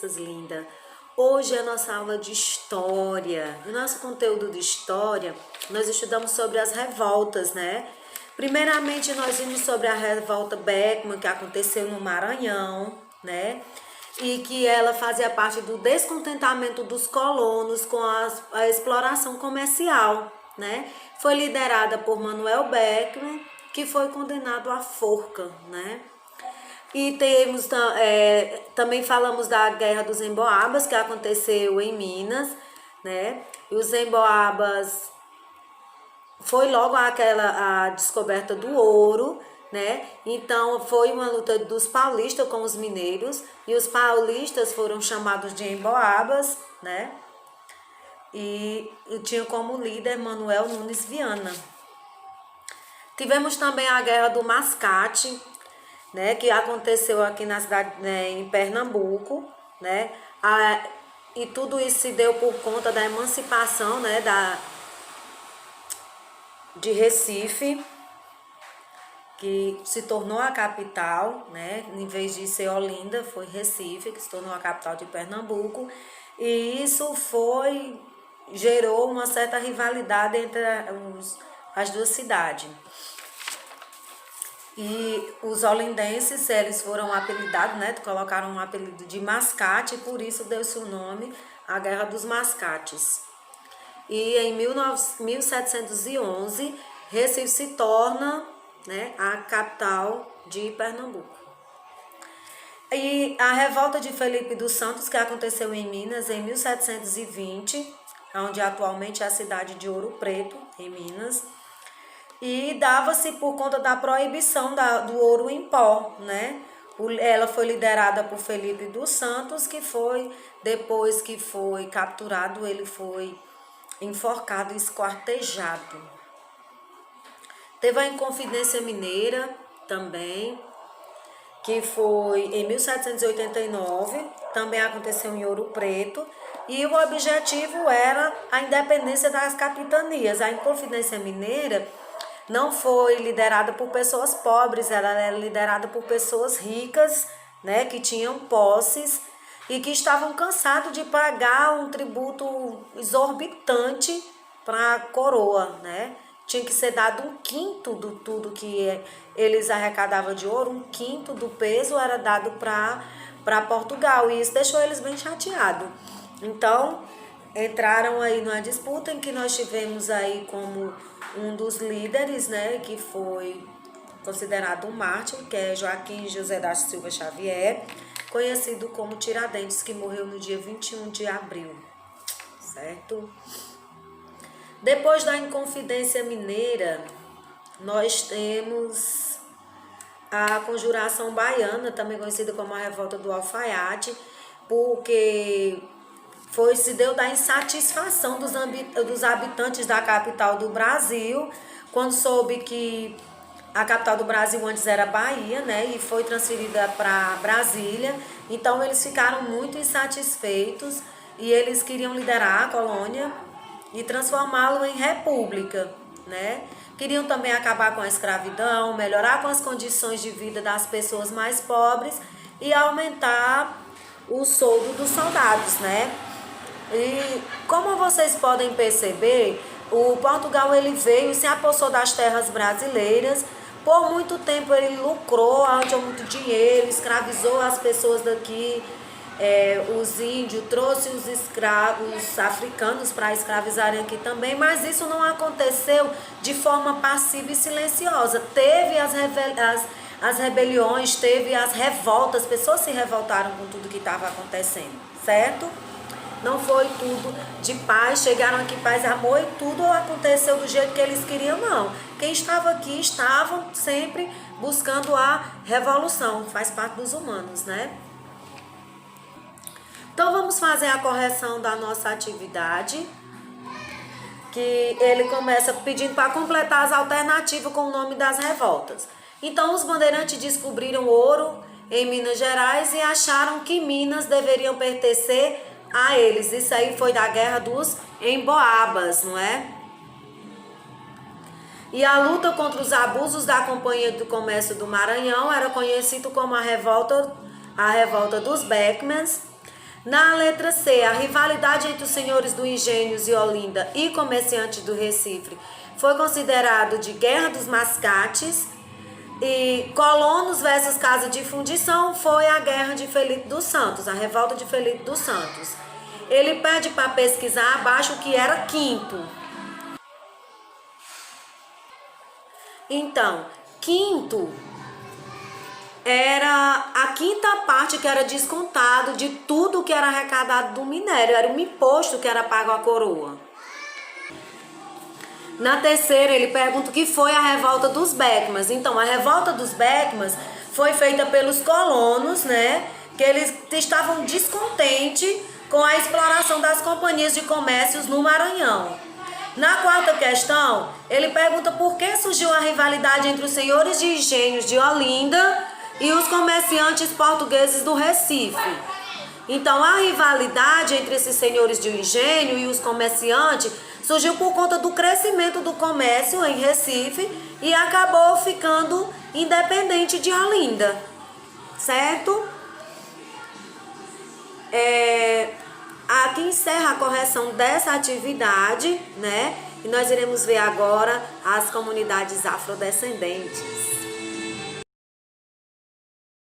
crianças lindas. Hoje é a nossa aula de história. No nosso conteúdo de história, nós estudamos sobre as revoltas, né? Primeiramente, nós vimos sobre a revolta Beckmann, que aconteceu no Maranhão, né? E que ela fazia parte do descontentamento dos colonos com a exploração comercial, né? Foi liderada por Manuel Beckmann, que foi condenado à forca, né? E temos, também falamos da Guerra dos Emboabas, que aconteceu em Minas, né? E os Emboabas foi logo a descoberta do ouro, né? Então foi uma luta dos paulistas com os mineiros, e os paulistas foram chamados de Emboabas, né? E tinha como líder Manuel Nunes Viana. Tivemos também a Guerra do Mascate, né, que aconteceu aqui na cidade, né, em Pernambuco, né, e tudo isso se deu por conta da emancipação, né, de Recife, que se tornou a capital, né, em vez de ser Olinda, foi Recife, que se tornou a capital de Pernambuco, e isso gerou uma certa rivalidade entre as duas cidades. E os olindenses, eles foram apelidados, né? Colocaram um apelido de mascate, e por isso deu-se o nome à Guerra dos Mascates. E em 1711, Recife se torna, né, a capital de Pernambuco. E a revolta de Felipe dos Santos, que aconteceu em Minas em 1720, onde atualmente é a cidade de Ouro Preto, em Minas. E dava-se por conta da proibição do ouro em pó, né? Ela foi liderada por Felipe dos Santos, que foi, depois que foi capturado, ele foi enforcado e esquartejado. Teve a Inconfidência Mineira também, que foi em 1789, também aconteceu em Ouro Preto, e o objetivo era a independência das capitanias. A Inconfidência Mineira não foi liderada por pessoas pobres, ela era liderada por pessoas ricas, né, que tinham posses e que estavam cansados de pagar um tributo exorbitante para a coroa, né? Tinha que ser dado 1/5 de tudo que eles arrecadavam de ouro, 1/5 do peso era dado para Portugal, e isso deixou eles bem chateados. Então, entraram aí numa disputa em que nós tivemos aí como um dos líderes, né, que foi considerado um mártir, que é Joaquim José da Silva Xavier, conhecido como Tiradentes, que morreu no dia 21 de abril, certo? Depois da Inconfidência Mineira, nós temos a Conjuração Baiana, também conhecida como a Revolta do Alfaiate, porque se deu da insatisfação dos habitantes da capital do Brasil, quando soube que a capital do Brasil antes era Bahia, né, e foi transferida para Brasília. Então eles ficaram muito insatisfeitos e eles queriam liderar a colônia e transformá-lo em república, né? Queriam também acabar com a escravidão, melhorar com as condições de vida das pessoas mais pobres e aumentar o soldo dos soldados, né? E como vocês podem perceber, o Portugal ele veio e se apossou das terras brasileiras. Por muito tempo ele lucrou, arranjou muito dinheiro, escravizou as pessoas daqui, os índios, trouxe os escravos africanos para escravizarem aqui também, mas isso não aconteceu de forma passiva e silenciosa. Teve as rebeliões, teve as revoltas, pessoas se revoltaram com tudo que estava acontecendo, certo? Não foi tudo de paz, chegaram aqui paz e amor e tudo aconteceu do jeito que eles queriam, não. Quem estava aqui estavam sempre buscando a revolução, faz parte dos humanos, né? Então vamos fazer a correção da nossa atividade, que ele começa pedindo para completar as alternativas com o nome das revoltas. Então os bandeirantes descobriram ouro em Minas Gerais e acharam que Minas deveriam pertencer a eles. Isso aí foi da Guerra dos Emboabas, não é? E a luta contra os abusos da Companhia do Comércio do Maranhão era conhecido como a revolta dos Beckmans. Na letra C, a rivalidade entre os senhores do Engenhos e Olinda e comerciantes do Recife foi considerado de Guerra dos Mascates. E Colonos versus Casa de Fundição foi a Guerra de Felipe dos Santos, a revolta de Felipe dos Santos. Ele pede para pesquisar abaixo o que era quinto. Então, quinto era a quinta parte que era descontado de tudo que era arrecadado do minério, era um imposto que era pago à coroa. Na terceira, ele pergunta o que foi a revolta dos Beckmans. Então, a revolta dos Beckmans foi feita pelos colonos, né? Que eles estavam descontentes com a exploração das companhias de comércios no Maranhão. Na quarta questão, ele pergunta por que surgiu a rivalidade entre os senhores de engenhos de Olinda e os comerciantes portugueses do Recife. Então, a rivalidade entre esses senhores de engenho e os comerciantes surgiu por conta do crescimento do comércio em Recife e acabou ficando independente de Olinda, certo? Aqui encerra a correção dessa atividade, né? E nós iremos ver agora as comunidades afrodescendentes.